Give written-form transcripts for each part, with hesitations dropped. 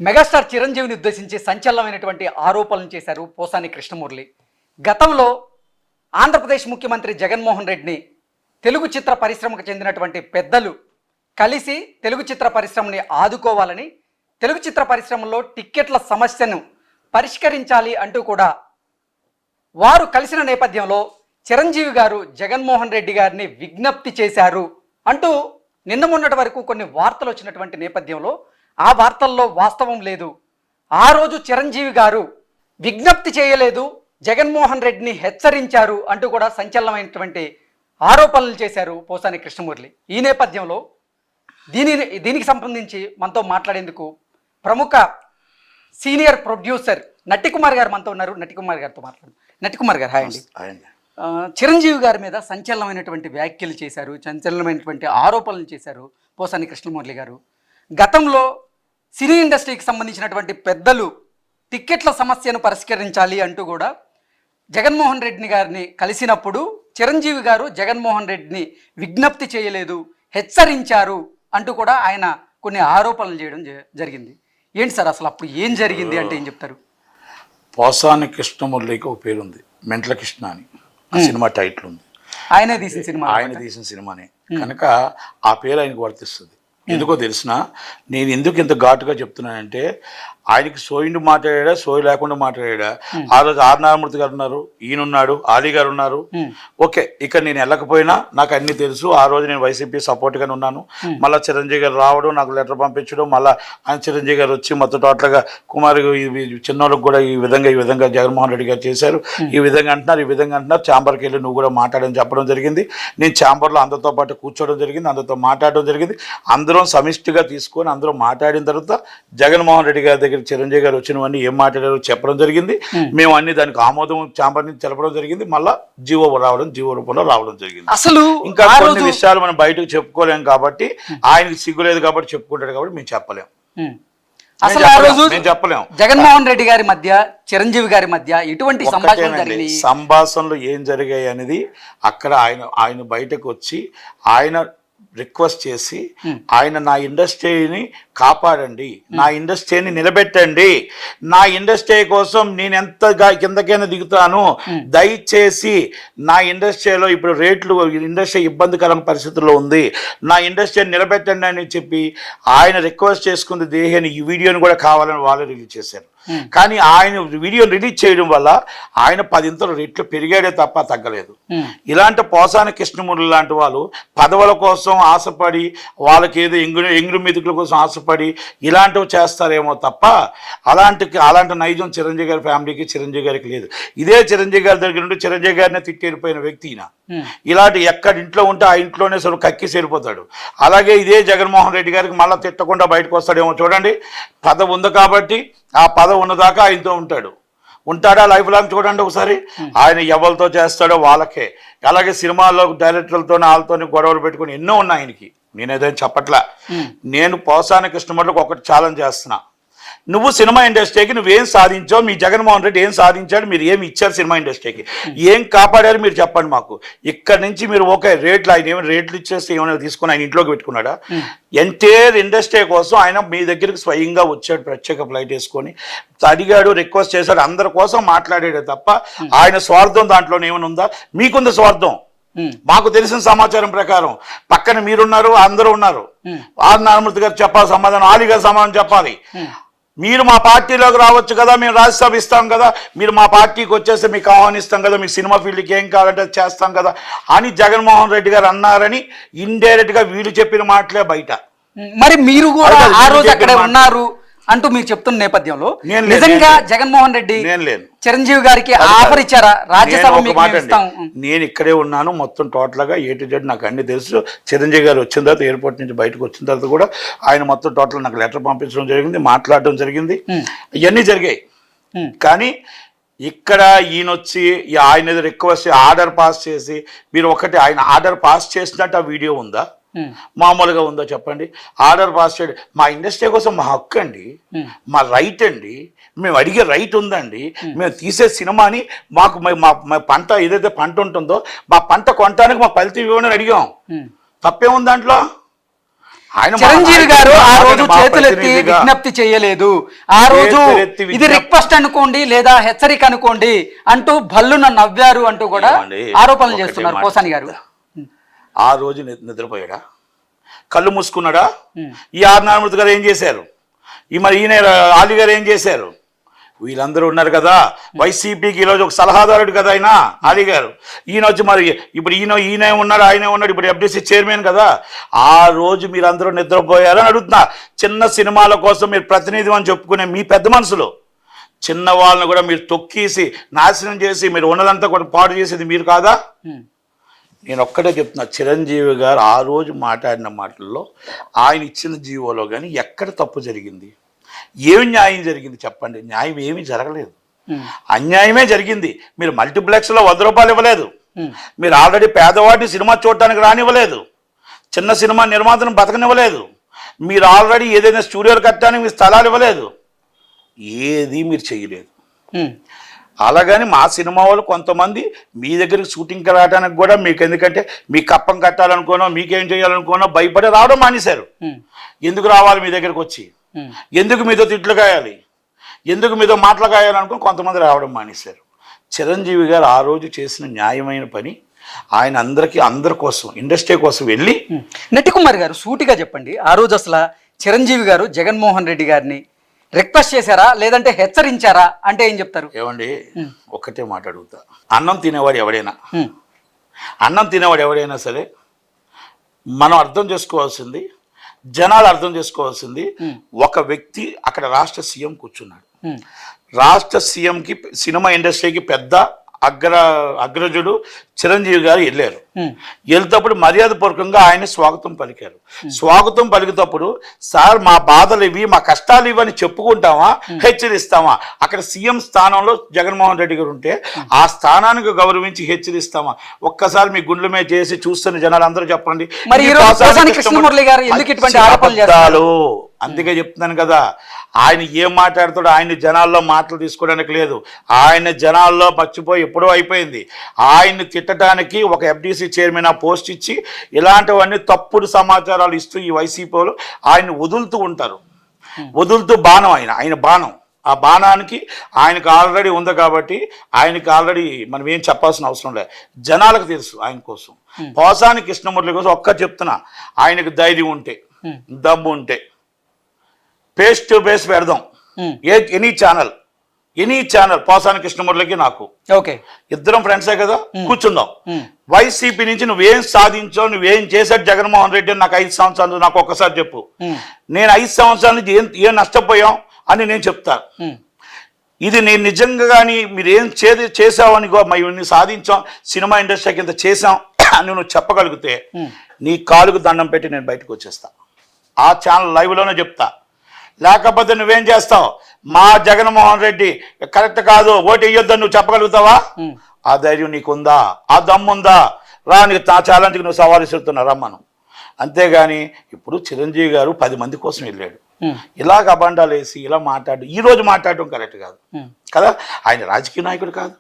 Megastar చిరంజీవిని ఉద్దేశించి సంచలనమైనటువంటి ఆరోపణలు చేశారు పోసాని కృష్ణమురళి. గతంలో ఆంధ్రప్రదేశ్ ముఖ్యమంత్రి జగన్మోహన్ రెడ్డిని తెలుగు చిత్ర పరిశ్రమకు చెందినటువంటి పెద్దలు కలిసి తెలుగు చిత్ర పరిశ్రమని ఆదుకోవాలని, తెలుగు చిత్ర పరిశ్రమలో టిక్కెట్ల సమస్యను పరిష్కరించాలి అంటూ కూడా వారు కలిసిన నేపథ్యంలో చిరంజీవి గారు జగన్మోహన్ రెడ్డి గారిని విజ్ఞప్తి చేశారు అంటూ నిన్న మొన్నటి వరకు కొన్ని వార్తలు వచ్చినటువంటి నేపథ్యంలో ఆ వార్తల్లో వాస్తవం లేదు. ఆ రోజు చిరంజీవి గారు విజ్ఞప్తి చేయలేదు, జగన్మోహన్ రెడ్డిని హెచ్చరించారు అంటూ కూడా సంచలనమైనటువంటి ఆరోపణలు చేశారు పోసాని కృష్ణమురళి. ఈ నేపథ్యంలో దీనికి సంబంధించి మనతో మాట్లాడేందుకు ప్రముఖ సీనియర్ ప్రొడ్యూసర్ నట్టికుమార్ గారు మనతో ఉన్నారు. నట్టికుమార్ గారితో మాట్లాడు. నట్టికుమార్ గారు, హాయ్ అండి. చిరంజీవి గారి మీద సంచలనమైనటువంటి వ్యాఖ్యలు చేశారు, సంచలనమైనటువంటి ఆరోపణలు చేశారు పోసాని కృష్ణమురళి గారు. గతంలో సినీ ఇండస్ట్రీకి సంబంధించినటువంటి పెద్దలు టిక్కెట్ల సమస్యను పరిష్కరించాలి అంటూ కూడా జగన్మోహన్ రెడ్డి గారిని కలిసినప్పుడు చిరంజీవి గారు జగన్మోహన్ రెడ్డిని విజ్ఞప్తి చేయలేదు, హెచ్చరించారు అంటూ కూడా ఆయన కొన్ని ఆరోపణలు చేయడం జరిగింది. ఏంటి సార్ అసలు అప్పుడు ఏం జరిగింది అంటే ఏం చెప్తారు? పోసాని కృష్ణమురళికి ఒక పేరు ఉంది, మెంట్ల కృష్ణ అని సినిమా టైటిల్ ఉంది. ఆయన తీసిన సినిమానే కనుక ఆ పేరు ఆయనకు వర్తిస్తుంది. ఎందుకో తెలిసిన నేను ఎందుకు ఇంత ఘాటుగా చెప్తున్నానంటే, ఆయనకి సోయిండు మాట్లాడా, సోయి లేకుండా మాట్లాడా. ఆ రోజు ఆర్ నారాయణమూర్తి గారు ఉన్నారు, ఈయనున్నాడు, ఆలీ గారు ఉన్నారు. ఓకే, ఇక్కడ నేను వెళ్ళకపోయినా నాకు అన్ని తెలుసు. ఆ రోజు నేను వైసీపీ సపోర్ట్గానే ఉన్నాను. మళ్ళీ చిరంజీవి గారు రావడం, నాకు లెటర్ పంపించడం, మళ్ళీ ఆయన చిరంజీవి గారు వచ్చి మొత్తం టోటల్గా కుమార్ చిన్నోళ్ళకి కూడా ఈ విధంగా జగన్మోహన్ రెడ్డి గారు చేశారు, ఈ విధంగా అంటున్నారు. ఛాంబర్కి వెళ్ళి నువ్వు కూడా మాట్లాడని చెప్పడం జరిగింది. నేను ఛాంబర్లో అందరితో పాటు కూర్చోవడం జరిగింది, అందరితో మాట్లాడడం జరిగింది. అందరం సమిష్టిగా తీసుకొని అందరూ మాట్లాడిన తర్వాత జగన్మోహన్ రెడ్డి గారి దగ్గర చిరంజీవి గారు వచ్చినవన్నీ ఏం మాట్లాడారో చెప్పడం జరిగింది. మేము అన్ని దానికి ఆమోదం ఛాంబర్ నుంచి తెలపడం జరిగింది. మళ్ళీ జీవో రూపంలో రావడం జరిగింది. అసలు ఇంకా కొన్ని విషయాలు మనం బయటకు చెప్పుకోలేం కాబట్టి, ఆయనకి సిగ్గులేదు కాబట్టి చెప్పుకుంటాడు కాబట్టి మేము చెప్పలేం. అసలు ఆ రోజు చెప్పలేం. జగన్మోహన్ రెడ్డి గారి మధ్య చిరంజీవి గారి మధ్య ఎటువంటి సంభాషణలు ఏం జరిగాయి అనేది అక్కడ ఆయన బయటకు వచ్చి ఆయన రిక్వెస్ట్ చేసి, ఆయన నా ఇండస్ట్రీని కాపాడండి, నా ఇండస్ట్రీని నిలబెట్టండి, నా ఇండస్ట్రీ కోసం నేను ఎంతగా కిందకైనా దిగుతాను, దయచేసి నా ఇండస్ట్రీలో ఇప్పుడు రేట్లు ఇండస్ట్రీ ఇబ్బందికరమైన పరిస్థితుల్లో ఉంది, నా ఇండస్ట్రీని నిలబెట్టండి అని చెప్పి ఆయన రిక్వెస్ట్ చేసుకుంది. దేహాన్ని ఈ వీడియోని కూడా కావాలని వాళ్ళు రిలీజ్ చేశారు. కానీ ఆయన వీడియో రిలీజ్ చేయడం వల్ల ఆయన 10 రెట్లు పెరిగాడే తప్ప తగ్గలేదు. ఇలాంటి పోసాని కృష్ణమురళి లాంటి వాళ్ళు పదవుల కోసం ఆశపడి, వాళ్ళకి ఏదో ఎంగుడు మెతుకుల కోసం ఆశపడి ఇలాంటివి చేస్తారేమో తప్ప అలాంటి నైజం చిరంజీవి గారి ఫ్యామిలీకి, చిరంజీవి గారికి లేదు. ఇదే చిరంజీవి గారి దగ్గర నుండి చిరంజీవి గారిని తిట్టేరిపోయిన వ్యక్తి ఈయన. ఇలాంటి ఎక్కడ ఇంట్లో ఉంటే ఆ ఇంట్లోనే సరే కక్కి సేరిపోతాడు. అలాగే ఇదే జగన్మోహన్ రెడ్డి గారికి మళ్ళీ తిట్టకుండా బయటకు వస్తాడేమో చూడండి. పదవి ఉంది కాబట్టి ఆ పదవి ఉన్నదాకా ఆయనతో ఉంటాడా లైఫ్ లాంగ్ చూడండి ఒకసారి. ఆయన ఎవరితో చేస్తాడో వాళ్ళకే. అలాగే సినిమాల్లో డైరెక్టర్లతో వాళ్ళతో గొడవలు పెట్టుకుని ఎన్నో ఉన్నాయి ఆయనకి. నేనేదైనా చెప్పట్లా. నేను పోసాని కృష్ణమురళికి ఒకటి ఛాలెంజ్ చేస్తున్నా. నువ్వు సినిమా ఇండస్ట్రీకి నువ్వేం సాధించావు, మీ జగన్మోహన్ రెడ్డి ఏం సాధించాడు, మీరు ఏమి ఇచ్చారు సినిమా ఇండస్ట్రీకి, ఏం కాపాడారు మీరు చెప్పండి మాకు. ఇక్కడ నుంచి మీరు ఓకే రేట్లు, ఆయన ఏమైనా రేట్లు ఇచ్చేస్తే ఏమైనా తీసుకుని ఆయన ఇంట్లోకి పెట్టుకున్నాడా? ఎంటైర్ ఇండస్ట్రీ కోసం ఆయన మీ దగ్గరికి స్వయంగా వచ్చాడు, ప్రత్యేక ఫ్లైట్ వేసుకొని అడిగాడు, రిక్వెస్ట్ చేశాడు, అందరి కోసం మాట్లాడాడు తప్ప ఆయన స్వార్థం దాంట్లో ఏమైనా ఉందా? మీకుంది స్వార్థం. మాకు తెలిసిన సమాచారం ప్రకారం పక్కన మీరున్నారు, అందరూ ఉన్నారు. ఆర్ నారాయణమూర్తి గారు చెప్పాలి సమాధానం, ఆలీ గారు సమాధానం చెప్పాలి. మీరు మా పార్టీలోకి రావచ్చు కదా, మేము రాజ్యసభ ఇస్తాం కదా, మీరు మా పార్టీకి వచ్చేస్తే మీకు ఆహ్వానిస్తాం కదా, మీకు సినిమా ఫీల్డ్కి ఏం కావాలంటే చేస్తాం కదా అని జగన్మోహన్ రెడ్డి గారు అన్నారని ఇండైరెక్ట్గా వీళ్ళు చెప్పిన మాటలే బయట. మరి మీరు కూడా ఆ రోజు అక్కడే ఉన్నారు అంటూ మీరు చెప్తున్న నేపథ్యంలో నిజంగా జగన్మోహన్ రెడ్డి చిరంజీవి గారికి ఆఫర్ ఇచ్చారా? రాజ్యసభ నేను ఇక్కడే ఉన్నాను, మొత్తం టోటల్గా A to Z నాకు అన్ని తెలుసు. చిరంజీవి గారు వచ్చిన తర్వాత ఎయిర్పోర్ట్ నుంచి బయటకు వచ్చిన తర్వాత కూడా ఆయన మొత్తం టోటల్ నాకు లెటర్ పంపించడం జరిగింది, మాట్లాడడం జరిగింది, ఇవన్నీ జరిగాయి. కానీ ఇక్కడ ఈయన వచ్చి ఆయన రిక్వెస్ట్ ఆర్డర్ పాస్ చేసి, మీరు ఒకటి ఆయన ఆర్డర్ పాస్ చేసినట్టు ఆ వీడియో ఉందా, మామూలుగా ఉందో చెప్పండి? ఆర్డర్ పాస్ చేయడం మా ఇండస్ట్రీ కోసం మా హక్కు అండి, మా రైట్ అండి, మేము అడిగే రైట్ ఉందండి. మేము తీసే సినిమాని మాకు మా పంట ఏదైతే పంట ఉంటుందో మా పంట కొనడానికి మా ఫలితం ఇవ్వమని అడిగాం. తప్పేముంది దాంట్లో? ఆయన మా చిరంజీవి గారు ఆ రోజు మా చేతులెత్తి ప్రతినిధిగా విజ్ఞప్తి చేయలేదు. ఆ రోజు చేతులెత్తి ఇది రిక్వెస్ట్ అనుకోండి లేదా హెచ్చరిక అనుకోండి అంటూ భల్లున నవ్వారు అంటూ కూడా ఏమండి, ఆరోపణలు ఒకటే చేస్తున్నారు మాట పోసాని గారు. ఆ రోజు నిద్రపోయాడా? కళ్ళు మూసుకున్నాడా? ఈ ఆర్ నారాయణమూర్తి గారు ఏం చేశారు? ఈ మరి ఈయన ఆలి గారు ఏం చేశారు? వీళ్ళందరూ ఉన్నారు కదా. వైసీపీకి ఈరోజు ఒక సలహాదారుడు కదా ఆయన ఆలి గారు. ఈయన వచ్చి మరి ఇప్పుడు ఈయన ఉన్నాడు, ఆయనే ఉన్నాడు, ఇప్పుడు ఎఫ్డీసీ చైర్మన్ కదా. ఆ రోజు మీరందరూ నిద్రపోయారని అడుగుతున్నా. చిన్న సినిమాల కోసం మీరు ప్రతినిధి అని చెప్పుకునే మీ పెద్ద మనుషులు చిన్న వాళ్ళని కూడా మీరు తొక్కేసి నాశనం చేసి మీరు ఉన్నదంతా కూడా పాడు చేసేది మీరు కాదా? నేను ఒక్కటే చెప్తున్నా, చిరంజీవి గారు ఆ రోజు మాట్లాడిన మాటల్లో ఆయన ఇచ్చిన జీవోలో కానీ ఎక్కడ తప్పు జరిగింది? ఏమి న్యాయం జరిగింది చెప్పండి? న్యాయం ఏమీ జరగలేదు, అన్యాయమే జరిగింది. మీరు మల్టీప్లెక్స్లో 100 రూపాయలు ఇవ్వలేదు, మీరు ఆల్రెడీ పేదవాడిని సినిమా చూడటానికి రానివ్వలేదు, చిన్న సినిమా నిర్మాతను బతకనివ్వలేదు, మీరు ఆల్రెడీ ఏదైనా స్టూడియోలు కట్టడానికి మీ స్థలాలు ఇవ్వలేదు, ఏది మీరు చేయలేదు. అలాగని మా సినిమా వాళ్ళు కొంతమంది మీ దగ్గరికి షూటింగ్కి రావడానికి కూడా మీకు ఎందుకంటే మీ కప్పం కట్టాలనుకోనో మీకేం చేయాలనుకోనో భయపడి రావడం మానేశారు. ఎందుకు రావాలి మీ దగ్గరికి వచ్చి? ఎందుకు మీతో తిట్లు కాయాలి? ఎందుకు మీతో మాటలు కాయాలనుకుని కొంతమంది రావడం మానేశారు. చిరంజీవి గారు ఆ రోజు చేసిన న్యాయమైన పని ఆయన అందరి కోసం ఇండస్ట్రీ కోసం వెళ్ళి. నటికుమార్ గారు సూటిగా చెప్పండి, ఆ రోజు అసలు చిరంజీవి గారు జగన్మోహన్ రెడ్డి గారిని రిక్వెస్ట్ చేశారా లేదంటే హెచ్చరించారా అంటే ఏం చెప్తారు? ఏమండి, ఒక్కటే మాట అడుగుతా. అన్నం తినేవాడు ఎవడైనా సరే మనం అర్థం చేసుకోవాల్సింది, జనాలు అర్థం చేసుకోవాల్సింది, ఒక వ్యక్తి అక్కడ రాష్ట్ర సీఎం కూర్చున్నాడు. రాష్ట్ర సీఎంకి సినిమా ఇండస్ట్రీకి పెద్ద అగ్రజుడు చిరంజీవి గారు వెళ్ళారు. వెళ్తేప్పుడు మర్యాదపూర్వకంగా ఆయన స్వాగతం పలికారు. స్వాగతం పలికేటప్పుడు సార్ మా బాధలు ఇవి, మా కష్టాలు ఇవి అని చెప్పుకుంటామా, హెచ్చరిస్తామా? అక్కడ సీఎం స్థానంలో జగన్మోహన్ రెడ్డి గారు ఉంటే ఆ స్థానానికి గౌరవించి హెచ్చరిస్తామా? ఒక్కసారి మీ గుండెల మీద చేసి చూస్తున్న జనాలు అందరూ చెప్పండి. అందుకే చెప్తున్నాను కదా, ఆయన ఏం మాట్లాడుతాడో ఆయన జనాల్లో మాటలు తీసుకోవడానికి లేదు. ఆయన జనాల్లో మర్చిపోయి ఎప్పుడో అయిపోయింది. ఆయన్ని తిట్టడానికి ఒక ఎఫ్డీసీ చైర్మన్ ఆ పోస్ట్ ఇచ్చి ఇలాంటివన్నీ తప్పుడు సమాచారాలు ఇస్తూ ఈ వైసీపీ వాళ్ళు ఆయన్ని వదులుతూ ఉంటారు. వదులుతూ బాణం ఆయన బాణం. ఆ బాణానికి ఆయనకు ఆల్రెడీ ఉంది కాబట్టి ఆయనకి ఆల్రెడీ మనం ఏం చెప్పాల్సిన అవసరం లేదు. జనాలకు తెలుసు ఆయన కోసం. పోసాని కృష్ణమూర్తి కోసం ఒక్క చెప్తున్నా, ఆయనకు ధైర్యం ఉంటే, దమ్ము ఉంటే ఫేస్ టు ఫేస్ పెడదాం. ఎనీ ఛానల్ పోసాని కృష్ణమూర్తికి నాకు ఇద్దరం ఫ్రెండ్సే కదా, కూర్చుందాం. వైసీపీ నుంచి నువ్వేం సాధించావు, నువ్వేం చేశాడు జగన్మోహన్ రెడ్డి నాకు 5 సంవత్సరాలు నాకు ఒక్కసారి చెప్పు. నేను 5 సంవత్సరాల నుంచి ఏం నష్టపోయాం అని నేను చెప్తా. ఇది నేను నిజంగా కానీ మీరు ఏం చేసావని ఇవన్నీ సాధించాం, సినిమా ఇండస్ట్రీ కింద చేసాం అని నువ్వు చెప్పగలిగితే నీ కాలుకు దండం పెట్టి నేను బయటకు వచ్చేస్తా. ఆ ఛానల్ లైవ్లోనే చెప్తా. లేకపోతే నువ్వేం చేస్తావు, మా జగన్మోహన్ రెడ్డి కరెక్ట్ కాదు, ఓటు వేయొద్దని నువ్వు చెప్పగలుగుతావా? ఆ ధైర్యం నీకుందా? ఆ దమ్ముందా? రా, నీకు నా ఛాలెంజ్కి నువ్వు సవాలు ఇస్తున్నా రమ్మను. అంతేగాని ఇప్పుడు చిరంజీవి గారు 10 మంది కోసం వెళ్ళాడు, ఇలాగ అబండాలు వేసి ఇలా ఈ రోజు మాట్లాడడం కరెక్ట్ కాదు కదా. ఆయన రాజకీయ నాయకుడు కాదు,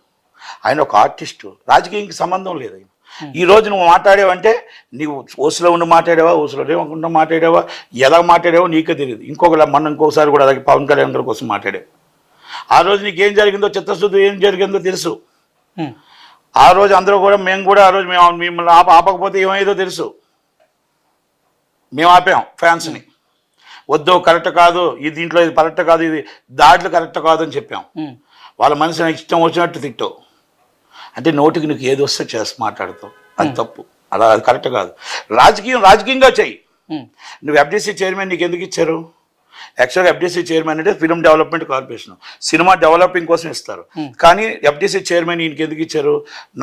ఆయన ఒక ఆర్టిస్టు. రాజకీయానికి సంబంధం లేదు. ఆయన ఈ రోజు నువ్వు మాట్లాడావంటే నీవు ఓసులో ఉండి మాట్లాడావా, ఓసులో లేకుండా మాట్లాడావా, ఎలా మాట్లాడావో నీకే తెలియదు. ఇంకొకసారి కూడా అలాగే పవన్ కళ్యాణ్ గారి కోసం మాట్లాడావు. ఆ రోజు నీకేం జరిగిందో, చిత్తశుద్ధి ఏం జరిగిందో తెలుసు. ఆ రోజు అందరూ కూడా మేము కూడా ఆ రోజు మిమ్మల్ని ఆపకపోతే ఏమయ్యేదో తెలుసు. మేము ఆపాం ఫ్యాన్స్ని. వద్దు, కరెక్ట్ కాదు, ఈ దీంట్లో ఇది కరెక్ట్ కాదు, ఇది దాంట్లో కరెక్ట్ కాదు అని చెప్పాం. వాళ్ళ మనసుని ఇష్టం వచ్చినట్టు తిట్టావు. అంటే నోటికి నీకు ఏది వస్తే మాట్లాడతావు, అది తప్పు. అలా అది కరెక్ట్ కాదు. రాజకీయంగా చెయ్యి. నువ్వు ఎఫ్డీసీ చైర్మన్ నీకు ఎందుకు ఇచ్చారు? యాక్చువల్గా ఎఫ్డీసీ చైర్మన్ అంటే film development corporation, cinema developing కోసం ఇస్తారు. కానీ ఎఫ్డీసీ చైర్మన్ ఈయనకి ఎందుకు ఇచ్చారు?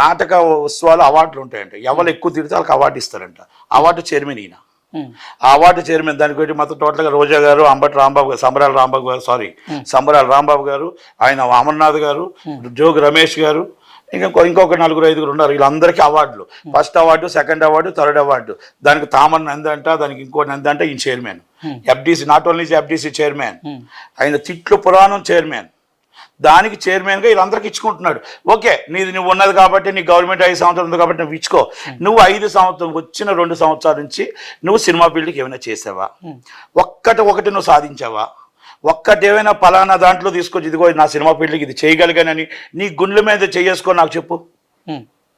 నాటక ఉత్సవాలు అవార్డులు ఉంటాయంట, ఎవరు ఎక్కువ తిడితే వాళ్ళకి అవార్డు ఇస్తారంట. అవార్డు చైర్మన్ ఈయన. ఆ అవార్డు చైర్మన్ దానికి పెట్టి మొత్తం టోటల్గా రోజా గారు, అంబటి రాంబాబు గారు, సంబరాల రాంబాబు గారు, ఆయన అమర్నాథ్ గారు, జోగి రమేష్ గారు, ఇంకొక 4-5 ఉన్నారు. వీళ్ళందరికీ అవార్డులు. First award, second award, third award. దానికి తామన్ నందంట, దానికి ఇంకోటి నందంట. ఈయన chairman FDC, not only FDC chairman, ఆయన తిట్లు పురాణం చైర్మన్. దానికి చైర్మన్గా వీళ్ళందరికీ ఇచ్చుకుంటున్నాడు. ఓకే, నీది నువ్వు ఉన్నది కాబట్టి, నీ గవర్నమెంట్ 5 సంవత్సరాలు ఉంది కాబట్టి నువ్వు ఇచ్చుకో. నువ్వు 5 సంవత్సరం వచ్చిన 2 సంవత్సరాల నుంచి నువ్వు సినిమా ఫీల్డ్కి ఏమైనా చేసావా? ఒకటి నువ్వు సాధించావా? ఒక్కటి ఏమైనా పలానా దాంట్లో తీసుకొచ్చి ఇదిగో నా సినిమా ఫీల్డ్కి ఇది చేయగలిగానని నీ గుండెల మీద చేసుకొని నాకు చెప్పు,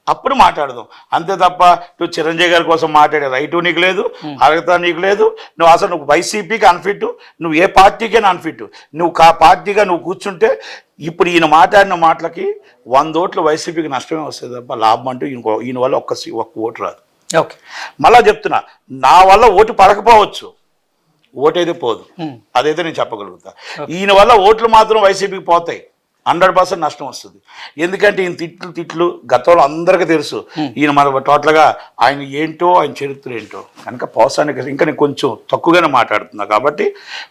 అప్పుడు మాట్లాడదాం. అంతే తప్ప నువ్వు చిరంజీవి గారి కోసం మాట్లాడే రైటు నీకు లేదు, అర్హత నీకు లేదు. నువ్వు అసలు నువ్వు వైసీపీకి అన్ఫిట్, నువ్వు ఏ పార్టీకైనా అన్ఫిట్. నువ్వు పార్టీగా నువ్వు కూర్చుంటే ఇప్పుడు ఈయన మాట్లాడిన మాటలకి 100 ఓట్లు వైసీపీకి నష్టమే వస్తుంది తప్ప లాభం అంటూ ఈయన వల్ల ఒక్క ఓటు రాదు. ఓకే, మళ్ళా చెప్తున్నా, నా వల్ల ఓటు పడకపోవచ్చు, ఓటైతే పోదు, అదైతే నేను చెప్పగలుగుతా. ఈయన వల్ల ఓట్లు మాత్రం వైసీపీకి పోతాయి, 100% నష్టం వస్తుంది. ఎందుకంటే ఈయన తిట్లు గతంలో అందరికీ తెలుసు. ఈయన మన టోటల్గా ఆయన ఏంటో, ఆయన చరిత్ర ఏంటో. కనుక పోసాని ఇంకా నేను కొంచెం తక్కువగానే మాట్లాడుతున్నా కాబట్టి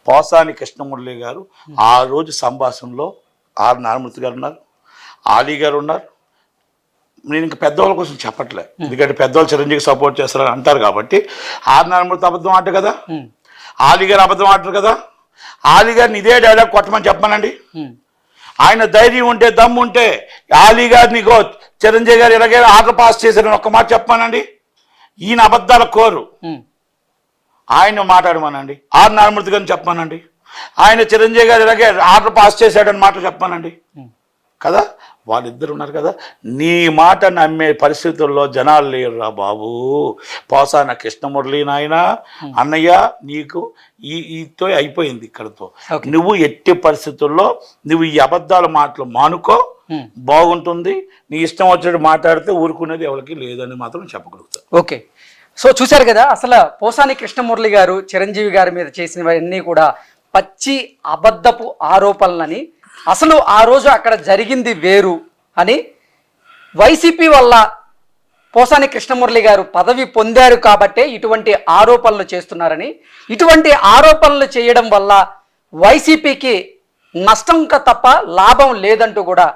పోసాని కృష్ణమురళి గారు ఆ రోజు సంభాషణలో ఆర్ నారాయణమూర్తి గారు ఉన్నారు, ఆలీ గారు ఉన్నారు. నేను ఇంకా పెద్దవాళ్ళ కోసం చెప్పట్లే, ఎందుకంటే పెద్దవాళ్ళు చిరంజీవికి సపోర్ట్ చేస్తారని అంటారు కాబట్టి. ఆర్ నారాయణమూర్తి అబద్ధం ఆడరు కదా, ఆలీ గారు అబద్ధం ఆడరు కదా. ఆలీ గారిని ఇదే డైలాగ్ కొట్టమని చెప్పానండి. ఆయన ధైర్యం ఉంటే, దమ్ము ఉంటే ఆలీ గారిని చిరంజీవి గారు ఇలాగే ఆర్డర్ పాస్ చేశారని ఒక్క మాట చెప్పానండి. ఈయన అబద్ధాల కోరు, ఆయన మాట్లాడమనండి. ఆర్ నారాయణమూర్తి గారిని చెప్పానండి, ఆయన చిరంజీవి గారు ఇలాగే ఆర్డర్ పాస్ చేశాడని మాట చెప్పానండి కదా. వాళ్ళిద్దరు ఉన్నారు కదా. నీ మాట నమ్మే పరిస్థితుల్లో జనాలు లేరురా బాబు. పోసాన కృష్ణమురళి నాయన, అన్నయ్య నీకు ఈతో అయిపోయింది ఇక్కడతో. నువ్వు ఎట్టి పరిస్థితుల్లో నువ్వు ఈ అబద్ధాల మాటలు మానుకో, బాగుంటుంది. నీ ఇష్టం వచ్చినట్టు మాట్లాడితే ఊరుకునేది ఎవరికి లేదని మాత్రం చెప్పగలుగుతా. ఓకే, సో చూశారు కదా, అసలు పోసాని కృష్ణమురళి గారు చిరంజీవి గారి మీద చేసినవన్నీ కూడా పచ్చి అబద్ధపు ఆరోపణలని, అసలు ఆ రోజు అక్కడ జరిగింది వేరు అని, వైసీపీ వల్ల పోసాని కృష్ణమురళి గారు పదవి పొందారు కాబట్టే ఇటువంటి ఆరోపణలు చేస్తున్నారని, ఇటువంటి ఆరోపణలు చేయడం వల్ల వైసీపీకి నష్టం తప్ప లాభం లేదంటూ కూడా